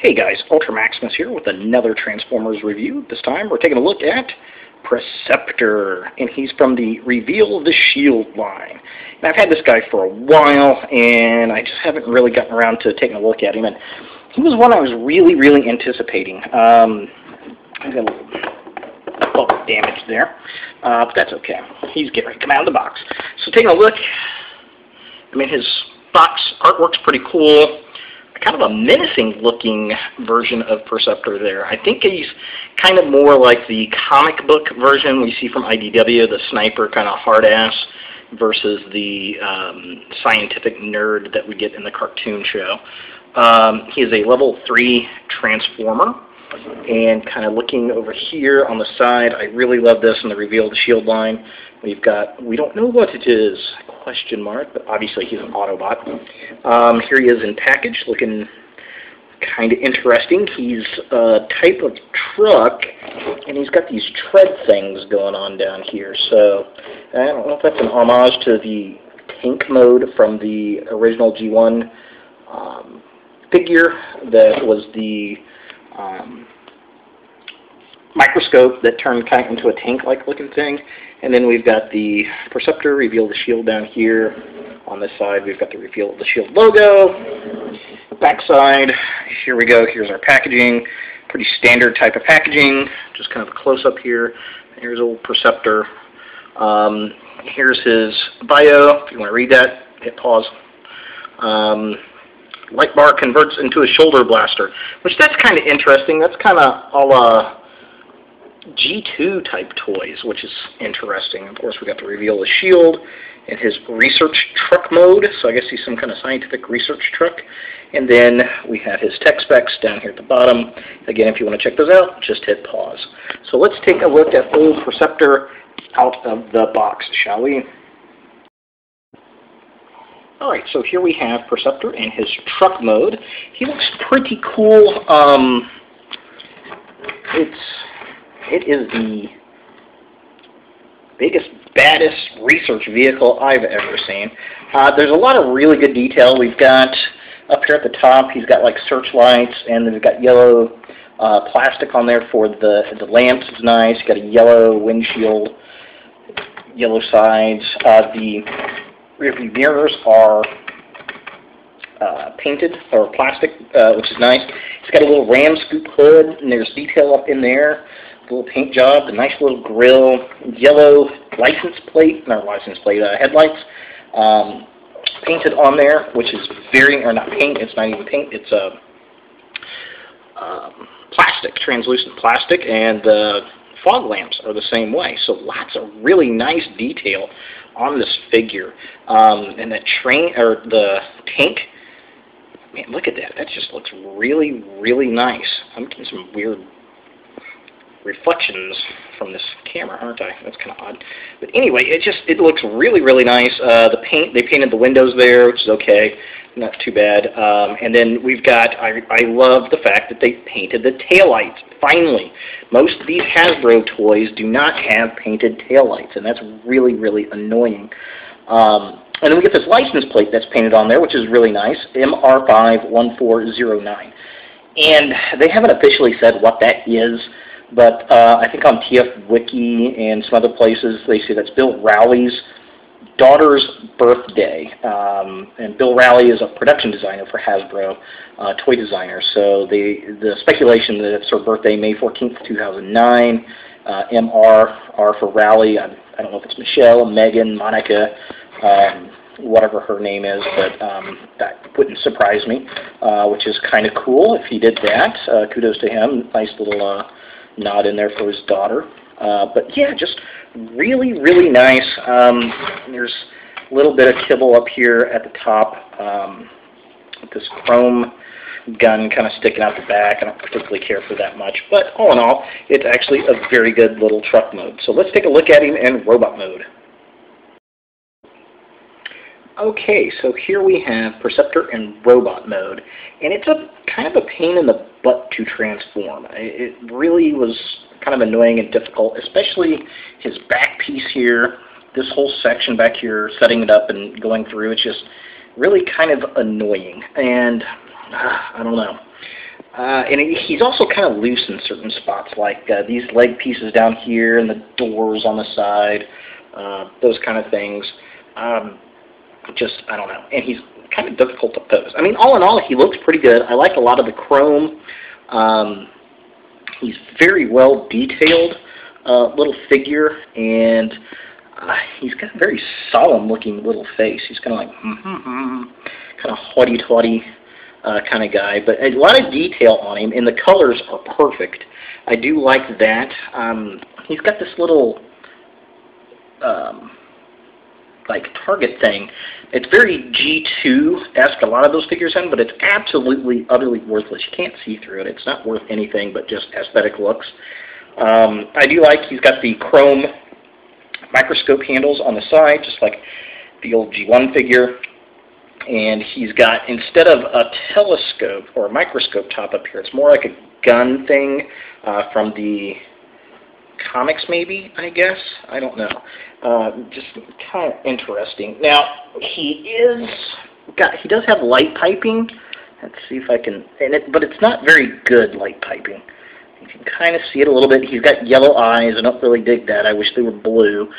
Hey guys, Ultra Maximus here with another Transformers review. This time we're taking a look at Perceptor, and he's from the Reveal the Shield line. And I've had this guy for a while, and I just haven't really gotten around to taking a look at him. And he was one I was really anticipating. I got a little damage there, but that's okay. He's getting ready to come out of the box. So taking a look, I mean, his box artwork's pretty cool. Kind of a menacing looking version of Perceptor there. I think he's kind of more like the comic book version we see from IDW, the sniper kind of hard ass, versus the scientific nerd that we get in the cartoon show. He is a level 3 Transformer, and kind of looking over here on the side, I really love this in the Reveal the Shield line. We've got, we don't know what it is, question mark, but obviously he's an Autobot. Here he is in package, looking kind of interesting. He's a type of truck, and he's got these tread things going on down here. So I don't know if that's an homage to the tank mode from the original G1 figure that was the Microscope that turned kind of into a tank-like looking thing. And then we've got the Perceptor, Reveal the Shield down here. On this side, we've got the Reveal the Shield logo. Backside, here we go. Here's our packaging. Pretty standard type of packaging. Just kind of a close-up here. Here's old Perceptor. Here's his bio. If you want to read that, hit pause. Light bar converts into a shoulder blaster, which that's kind of interesting. That's kind of all G2 type toys, which is interesting. Of course, we got the Reveal the Shield and his research truck mode, so I guess he's some kind of scientific research truck. And then we have his tech specs down here at the bottom. Again, if you want to check those out, just hit pause. So let's take a look at old Perceptor out of the box, shall we? Alright, so here we have Perceptor in his truck mode. He looks pretty cool. It is the biggest, baddest research vehicle I've ever seen. There's a lot of really good detail. We've got, up here at the top, he's got like searchlights, and we've got yellow plastic on there for the lamps. It's nice. Got a yellow windshield, yellow sides. The rearview mirrors are painted, or plastic, which is nice. It's got a little ram scoop hood, and there's detail up in there. Little paint job, the nice little grill, yellow license plate, not license plate, headlights, painted on there, which is very, or not paint, it's not even paint, it's plastic, translucent plastic, and the fog lamps are the same way. So lots of really nice detail on this figure. And that train, or the tank, man, look at that. That just looks really nice. I'm getting some weird reflections from this camera, aren't I? That's kind of odd. But anyway, it looks really nice. The paint, they painted the windows there, which is okay, not too bad. And then we've got, I love the fact that they painted the taillights. Finally, most of these Hasbro toys do not have painted taillights, and that's really annoying. And then we get this license plate that's painted on there, which is really nice, MR51409. And they haven't officially said what that is, but I think on TF Wiki and some other places they say that's Bill Rowley's daughter's birthday. And Bill Rowley is a production designer for Hasbro, toy designer. So the speculation that it's her birthday, May 14th, 2009. MR, R for Rowley. I don't know if it's Michelle, Megan, Monica, whatever her name is, but that wouldn't surprise me, which is kind of cool if he did that. Kudos to him. Nice little nod in there for his daughter. But yeah, just really nice. There's a little bit of kibble up here at the top with this chrome gun kind of sticking out the back. I don't particularly care for that much, but all in all, it's actually a very good little truck mode. So let's take a look at him in robot mode. Okay, so here we have Perceptor in robot mode, and it's a kind of a pain in the butt to transform. It really was kind of annoying and difficult, especially his back piece here, this whole section back here, setting it up and going through. It's just really kind of annoying, and I don't know. And he's also kind of loose in certain spots, like these leg pieces down here and the doors on the side, those kind of things. Just, I don't know. And he's kind of difficult to pose. I mean, all in all, he looks pretty good. I like a lot of the chrome. He's very well detailed little figure, and he's got a very solemn-looking little face. He's kind of like, kind of haughty-taughty kind of guy, but a lot of detail on him, and the colors are perfect. I do like that. He's got this little like target thing. It's very G2-esque, a lot of those figures in, but it's absolutely, utterly worthless. You can't see through it. It's not worth anything but just aesthetic looks. I do like he's got the chrome microscope handles on the side, just like the old G1 figure. And he's got, instead of a telescope or a microscope top up here, it's more like a gun thing from the comics maybe, I guess. I don't know. Just kind of interesting. Now, he does have light piping. Let's see if I can, but it's not very good light piping. You can kind of see it a little bit. He's got yellow eyes. I don't really dig that. I wish they were blue.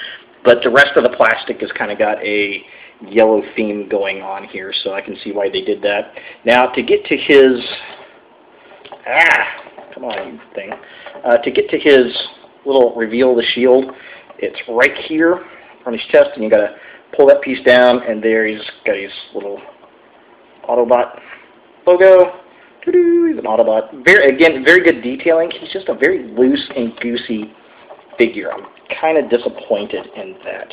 But the rest of the plastic has kind of got a yellow theme going on here, so I can see why they did that. Now, to get to his, come on, you thing. To get to his little reveal the shield, it's right here on his chest, and you got to pull that piece down, and there he's got his little Autobot logo. He's an Autobot. Again, very good detailing. He's just a very loose and goosey figure. I'm kind of disappointed in that.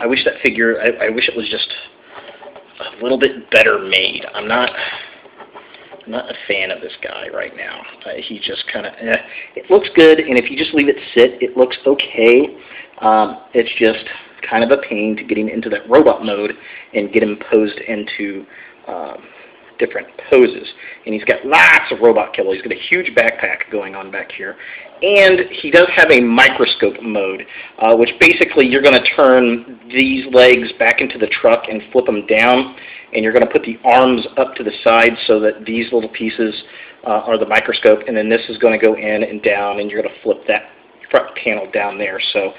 I wish that figure, I wish it was just a little bit better made. I'm not a fan of this guy right now. He just kind of, it looks good, and if you just leave it sit, it looks okay. It's just kind of a pain to get him into that robot mode and get him posed into different poses. And he's got lots of robot kibble. He's got a huge backpack going on back here. And he does have a microscope mode, which basically you're going to turn these legs back into the truck and flip them down, and you're going to put the arms up to the side so that these little pieces are the microscope, and then this is going to go in and down, and you're going to flip that front panel down there. So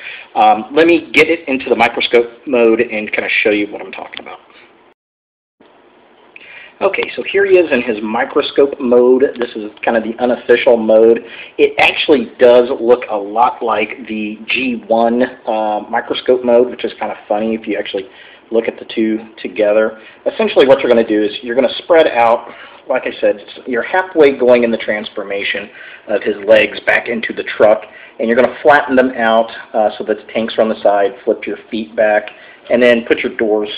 let me get it into the microscope mode and kind of show you what I'm talking about. Okay, so here he is in his microscope mode. This is kind of the unofficial mode. It actually does look a lot like the G1 microscope mode, which is kind of funny if you actually look at the two together. Essentially what you're going to do is you're going to spread out, like I said, you're halfway going in the transformation of his legs back into the truck, and you're going to flatten them out so that the tanks are on the side, flip your feet back, and then put your doors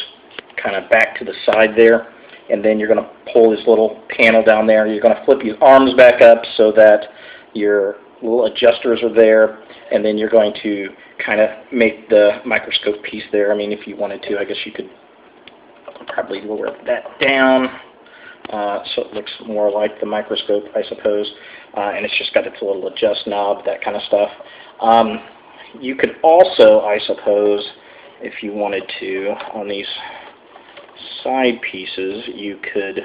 kind of back to the side there. And then you're going to pull this little panel down there. You're going to flip your arms back up so that your little adjusters are there. And then you're going to kind of make the microscope piece there. I mean, if you wanted to, I guess you could probably lower that down so it looks more like the microscope, I suppose. And it's just got its little adjust knob, that kind of stuff. You could also, I suppose, if you wanted to, on these side pieces, you could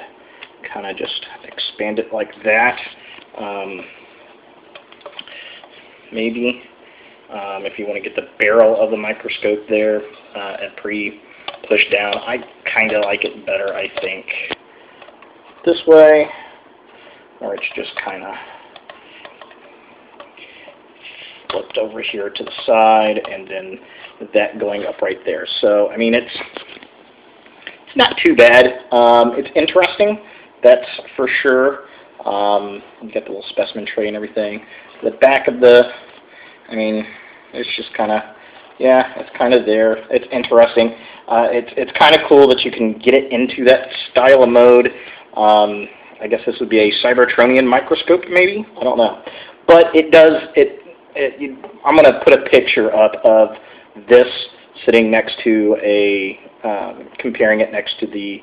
kind of just expand it like that. Maybe if you want to get the barrel of the microscope there and pre-push down. I kind of like it better, I think, this way, or it's just kind of flipped over here to the side, and then that going up right there. So, I mean, it's not too bad. It's interesting, that's for sure. You got the little specimen tray and everything. The back of the, I mean, it's just kind of, yeah, it's kind of there. It's interesting. It's kind of cool that you can get it into that style of mode. I guess this would be a Cybertronian microscope, maybe? I don't know. But it does, I'm going to put a picture up of this sitting next to a, comparing it next to the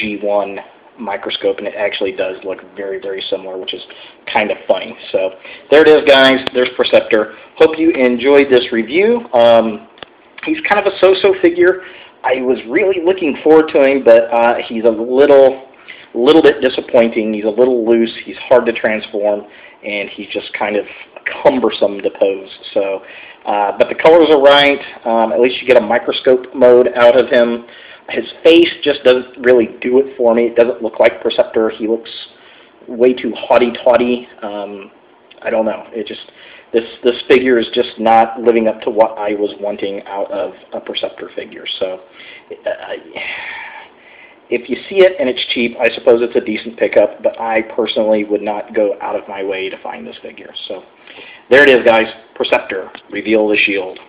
G1 microscope, and it actually does look very, very similar, which is kind of funny. So there it is, guys. There's Perceptor. Hope you enjoyed this review. He's kind of a so-so figure. I was really looking forward to him, but he's a little a little bit disappointing. He's a little loose, he's hard to transform, and he's just kind of cumbersome to pose. So, but the colors are right. At least you get a microscope mode out of him. His face just doesn't really do it for me. It doesn't look like Perceptor. He looks way too haughty-taughty. I don't know. It just this figure is just not living up to what I was wanting out of a Perceptor figure. So if you see it and it's cheap, I suppose it's a decent pickup, but I personally would not go out of my way to find this figure. So there it is, guys. Perceptor, Reveal the Shield.